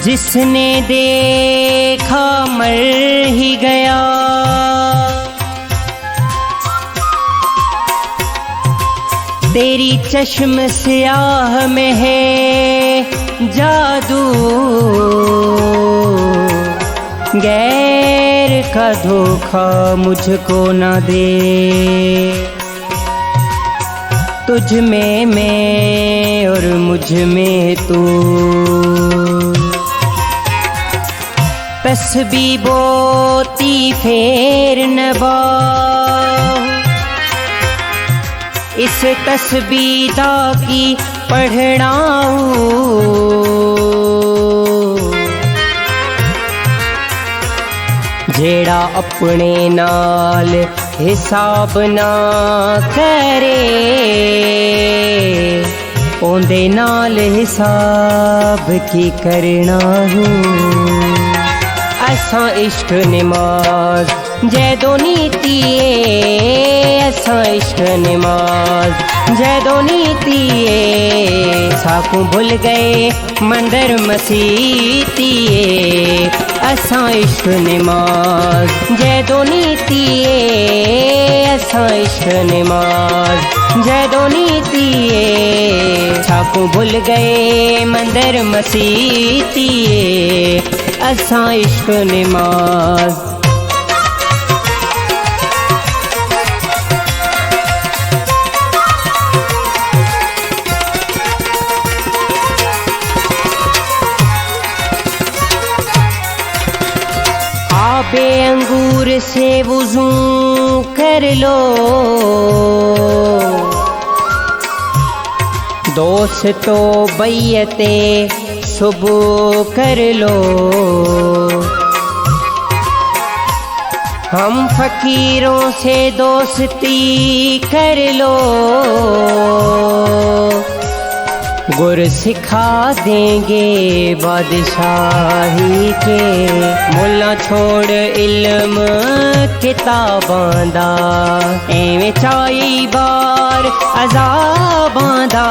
जिसने देखा मर ही गया, तेरी चश्म स्याह में है जादू, गैर का धोखा मुझको न दे। तुझ में मैं और मुझ में तू, तस्बीह बोती फेर नबा, इस तस्बीह दा की पढ़ना जेड़ा अपने नाल हिसाब ना करे, ओंदे नाल हिसाब की करना हूँ। असां इश्क नमाज जैदो नीतिए, असां इश्क नमाज जैदो नीतिए, साकू भूल गए मंदिर मसीतिए। असां इश्क नमाज जैदो नीतिए, असां इश्क नमाज जैदो नीतिए, साकू भूल गए मंदिर मसीतिए। असां इश्क नमाज आबे अंगूर से वुज़ू कर लो, दोस्तों बैयते सुबह कर लो। हम फकीरों से दोस्ती कर लो, गुर सिखा देंगे बादशाही के। मुल्ला छोड़ इल्म किताबां दा, एवें चाई बार अज़ाबां दा।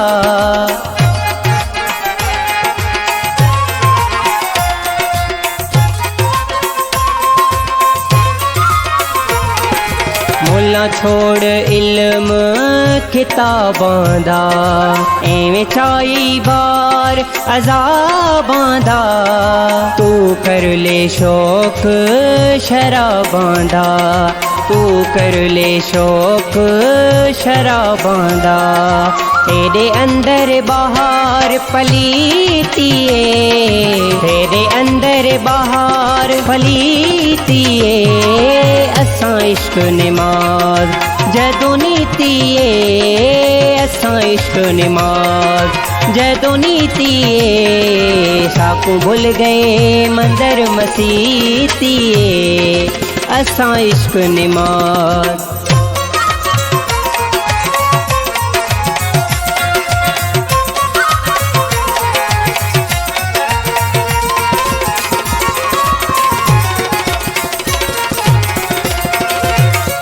मुल्ला छोड़ इल्म किताबां दा, एवें चाई बार अज़ाबां दा। तू कर ले शौक शराबां दा, तू कर ले शौक शराबां दा। तेरे अंदर बाहर पलीतिए, तेरे अंदर बाहर पलीतिए। असां इश्क नमाज जैदो नीतिए, असां इश्क नमाज जैदो नीतिए, साकू भूल गए मंदिर मसीतिए। असां इश्क नमाज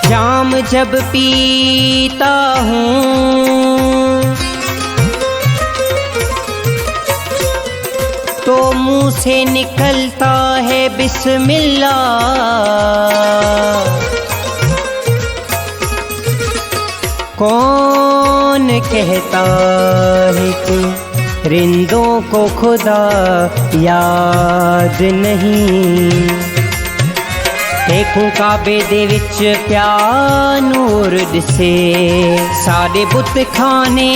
जाम जब पीता हूँ तो मुंह से निकलता है बिस्मिल्लाह। कौन कहता है कि रिंदों को खुदा याद नहीं। देखूं काबे दे विच प्या नूर दिसे, साडे बुत खाने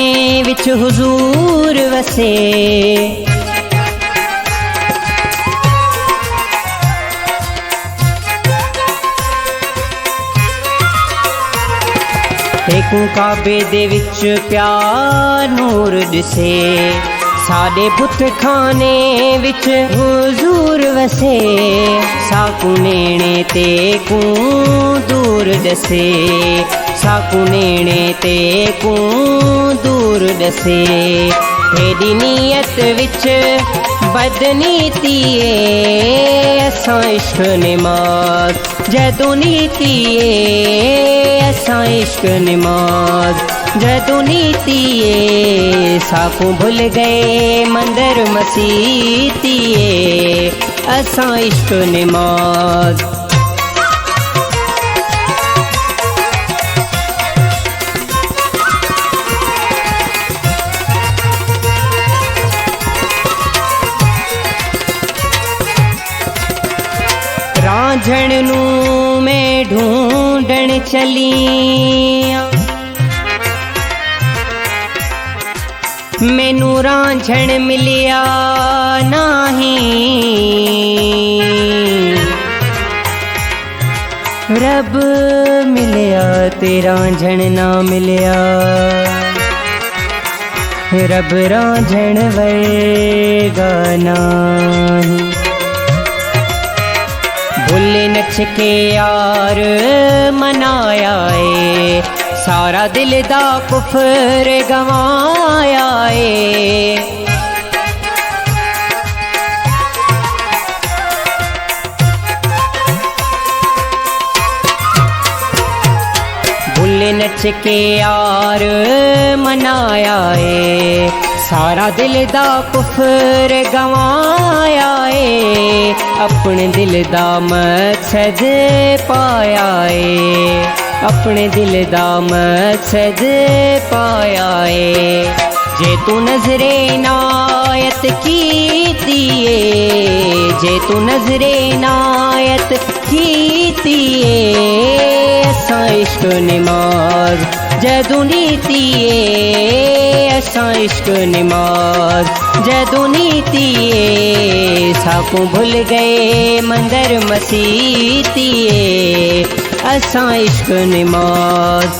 विच हुजूर वसे। देखूं काबे दे विच प्या नूर दिसे, साडे बुत खाने विच हुजूर वसे। साकू नेणे ते कू दूर दसे, साकू नेणे ते कू दूर दसे। तेरी नीयत विच बदनीतिए, असां इश्क नमाज जैदो नीतिए। असां इश्क नमाज जदू नीतिए साकू भूल गए मंदिर मसीतिए असां इश्क निमाज। रांझण नू मैं ढूंढण चलिया मैनू रांझण मिलिया नाही रब मिलिया ते रांझण ना मिलिया रब रांझण वर्गा नाही। भुल्ले नच के यार मनाया है सारा दिल दा कुफर गवाया है। भुल्ले नच के यार मनाया है सारा दिल दा कुफर गवाया है। अपने दिल दा मकसद पाया है अपने दिल दा मकसद पाया है। जे तू नजरे नायत कीतिए जे तू नजरे नायत कीतिए असां इश्क निमाज जदू नीतिए असां इश्क निमाज जदू नीतिए साकू भूल गए मंदिर मसीतिए असां इश्क निमाज।